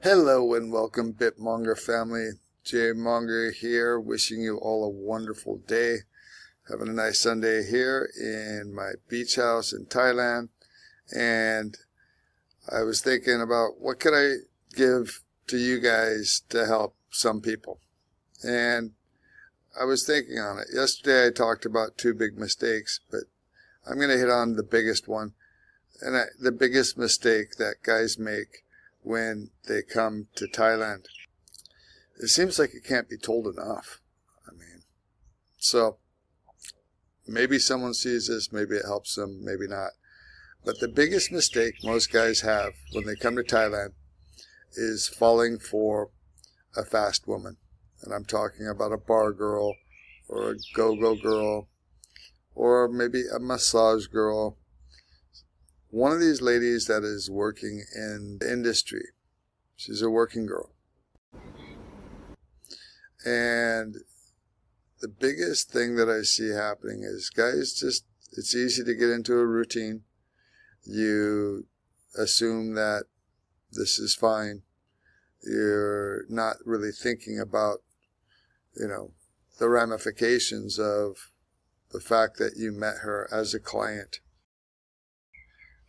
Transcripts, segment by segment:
Hello and welcome, BitMonger family. Jay Monger here, wishing you all a wonderful day. Having a nice Sunday here in my beach house in Thailand. And I was thinking about what could I give to you guys to help some people. And I was thinking on it. Yesterday I talked about two big mistakes, but I'm going to hit on the biggest one. And the biggest mistake that guys make when they come to Thailand. It seems like it can't be told enough. So maybe someone sees this, maybe it helps them, maybe not. But the biggest mistake most guys have when they come to Thailand is falling for a fast woman. And I'm talking about a bar girl or a go-go girl or maybe a massage girl. One of these ladies that is working in the industry. She's a working girl. And the biggest thing that I see happening is guys it's easy to get into a routine. You assume that this is fine. You're not really thinking about, the ramifications of the fact that you met her as a client.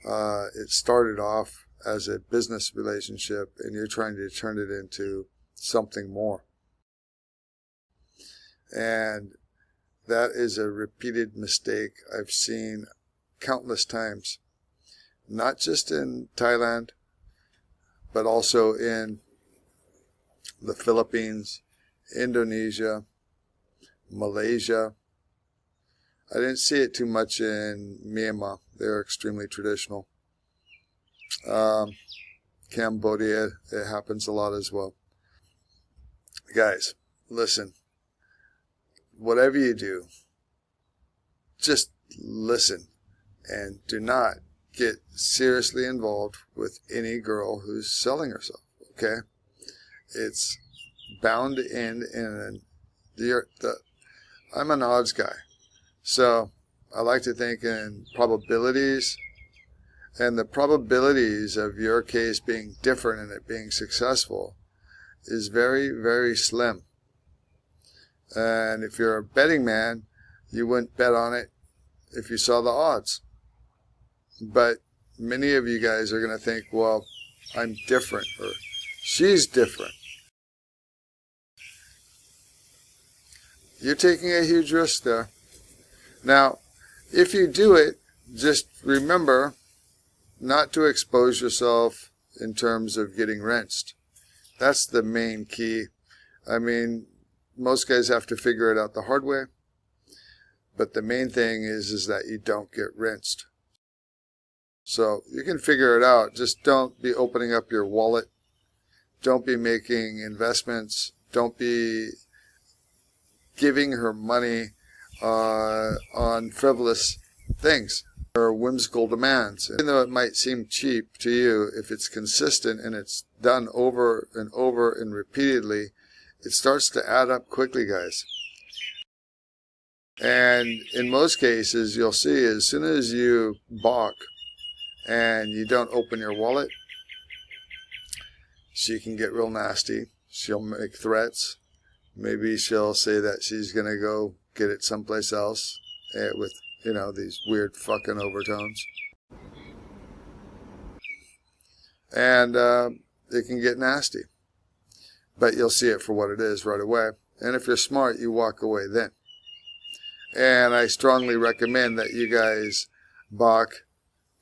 It started off as a business relationship and you're trying to turn it into something more. And that is a repeated mistake I've seen countless times. Not just in Thailand, but also in the Philippines, Indonesia, Malaysia. I didn't see it too much in Myanmar. They're extremely traditional. Cambodia, it happens a lot as well. Guys, listen. Whatever you do, just listen and do not get seriously involved with any girl who's selling herself, okay? It's bound to end in I'm an odds guy. So I like to think in probabilities, and the probabilities of your case being different and it being successful is very, very slim. And if you're a betting man, you wouldn't bet on it if you saw the odds. But many of you guys are going to think, well, I'm different, or she's different. You're taking a huge risk there. Now, if you do it, just remember not to expose yourself in terms of getting rinsed. That's the main key. Most guys have to figure it out the hard way. But the main thing is that you don't get rinsed. So you can figure it out. Just don't be opening up your wallet. Don't be making investments. Don't be giving her money on frivolous things or whimsical demands. Even though it might seem cheap to you, if it's consistent and it's done over and over and repeatedly, it starts to add up quickly, guys. And in most cases, you'll see as soon as you balk and you don't open your wallet, she can get real nasty. She'll make threats. Maybe she'll say that she's going to go get it someplace else with, these weird fucking overtones. And it can get nasty. But you'll see it for what it is right away. And if you're smart, you walk away then. And I strongly recommend that you guys balk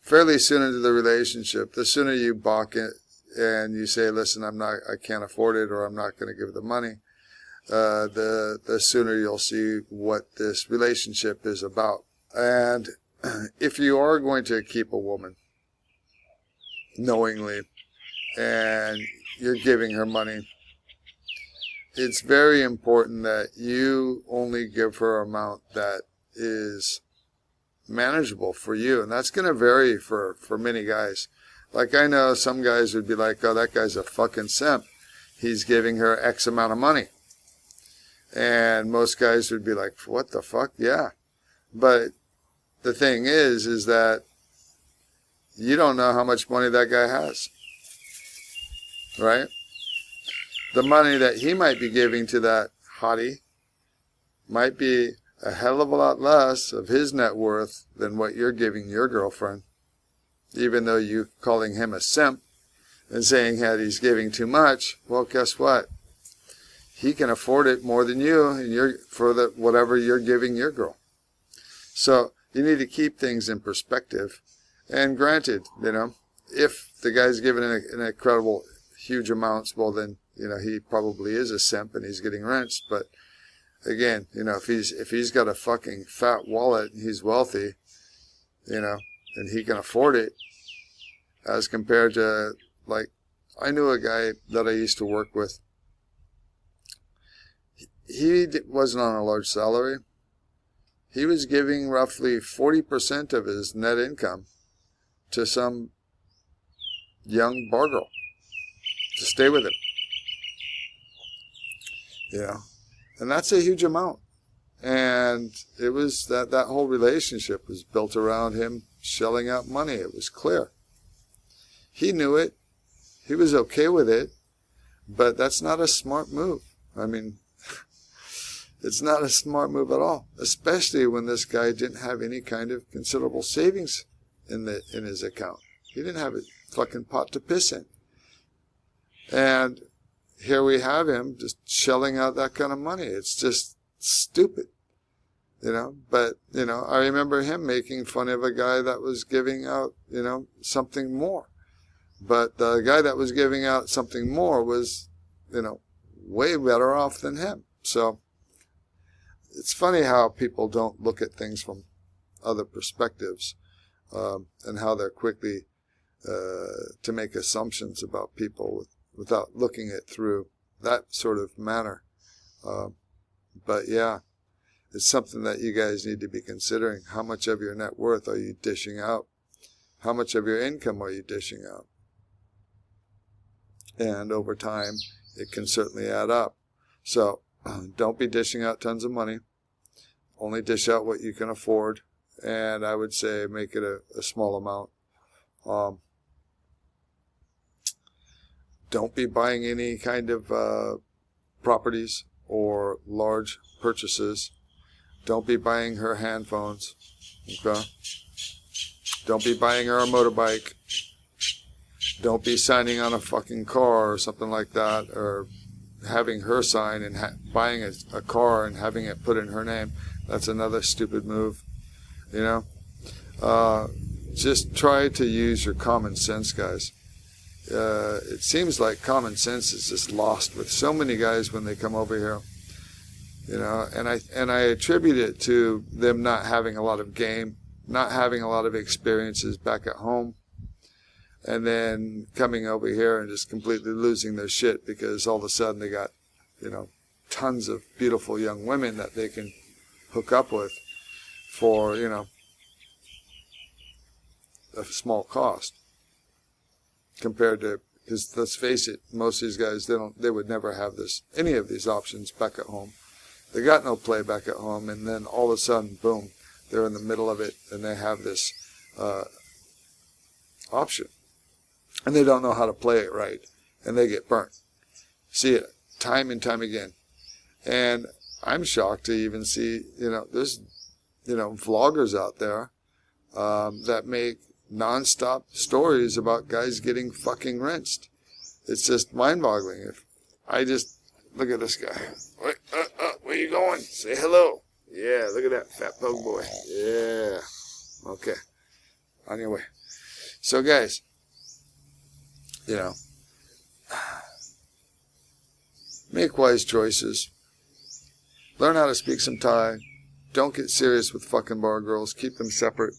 fairly soon into the relationship. The sooner you balk it and you say, listen, I can't afford it, or I'm not going to give the money, the sooner you'll see what this relationship is about. And if you are going to keep a woman knowingly and you're giving her money, it's very important that you only give her an amount that is manageable for you. And that's going to vary for many guys. Like, I know some guys would be like, oh, that guy's a fucking simp. He's giving her X amount of money. And most guys would be like, what the fuck? Yeah. But the thing is that you don't know how much money that guy has. Right? the money that he might be giving to that hottie might be a hell of a lot less of his net worth than what you're giving your girlfriend. Even though you're calling him a simp and saying that he's giving too much, well, guess what? He can afford it more than you, and for whatever you're giving your girl. So you need to keep things in perspective. And granted, if the guy's giving an incredible, huge amounts, well then, he probably is a simp and he's getting rinsed. But again, if he's got a fucking fat wallet and he's wealthy, and he can afford it, as compared to, like, I knew a guy that I used to work with. He wasn't on a large salary. He was giving roughly 40% of his net income to some young bar girl to stay with him. And that's a huge amount. And it was that whole relationship was built around him shelling out money. It was clear. He knew it. He was okay with it. But that's not a smart move. I mean, it's not a smart move at all. Especially when this guy didn't have any kind of considerable savings in his account. He didn't have a fucking pot to piss in. And here we have him just shelling out that kind of money. It's just stupid. But, I remember him making fun of a guy that was giving out, something more. But the guy that was giving out something more was, way better off than him. So it's funny how people don't look at things from other perspectives, and how they're quickly to make assumptions about people without looking it through that sort of manner. But yeah, it's something that you guys need to be considering. How much of your net worth are you dishing out? How much of your income are you dishing out? And over time, it can certainly add up. So don't be dishing out tons of money. Only dish out what you can afford. And I would say make it a small amount. Don't be buying any kind of properties or large purchases. Don't be buying her handphones. Okay? Don't be buying her a motorbike. Don't be signing on a fucking car or something like that, or having her sign and buying a car and having it put in her name. That's another stupid move. Just try to use your common sense, guys. It seems like common sense is just lost with so many guys when they come over here. And I attribute it to them not having a lot of game, not having a lot of experiences back at home, and then coming over here and just completely losing their shit because all of a sudden they got, tons of beautiful young women that they can hook up with for, a small cost compared to, because let's face it, most of these guys, they would never have any of these options back at home. They got no play back at home, and then all of a sudden, boom, they're in the middle of it, and they have this option. And they don't know how to play it right, and they get burnt. See it time and time again. And I'm shocked to even see, there's, vloggers out there that make nonstop stories about guys getting fucking rinsed. It's just mind-boggling. If I just look at this guy. Wait, where you going? Say hello. Yeah, look at that fat pug boy. Yeah. Okay. On your way. So, guys, make wise choices. Learn how to speak some Thai. Don't get serious with fucking bar girls. Keep them separate.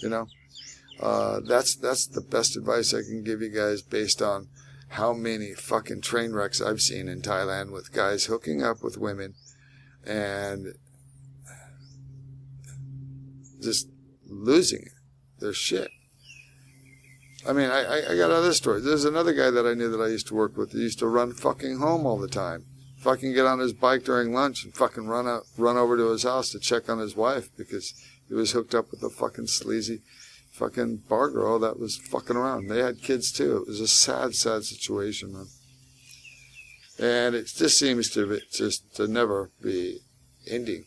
That's the best advice I can give you guys based on how many fucking train wrecks I've seen in Thailand with guys hooking up with women and just losing their shit. I mean, I got other stories. There's another guy that I knew that I used to work with. He used to run fucking home all the time. Fucking get on his bike during lunch and fucking run over to his house to check on his wife because he was hooked up with a fucking sleazy fucking bar girl that was fucking around. They had kids too. It was a sad, sad situation, man. And it just seems to never be ending.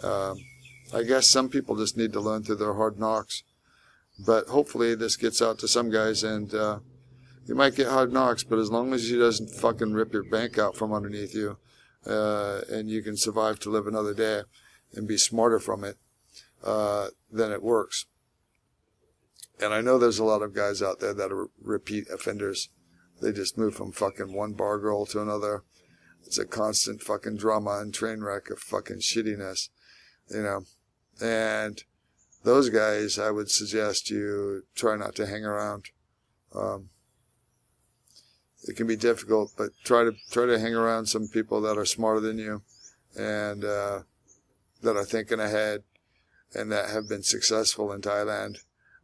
I guess some people just need to learn through their hard knocks. But hopefully this gets out to some guys, and you might get hard knocks, but as long as he doesn't fucking rip your bank out from underneath you, and you can survive to live another day and be smarter from it, then it works. And I know there's a lot of guys out there that are repeat offenders. They just move from fucking one bar girl to another. It's a constant fucking drama and train wreck of fucking shittiness, you know. And those guys, I would suggest you try not to hang around. It can be difficult, but try to hang around some people that are smarter than you, and that are thinking ahead, and that have been successful in Thailand,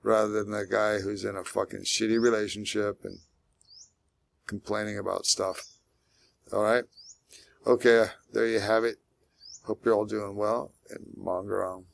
rather than the guy who's in a fucking shitty relationship and complaining about stuff. All right? Okay, there you have it. Hope you're all doing well, and monger on.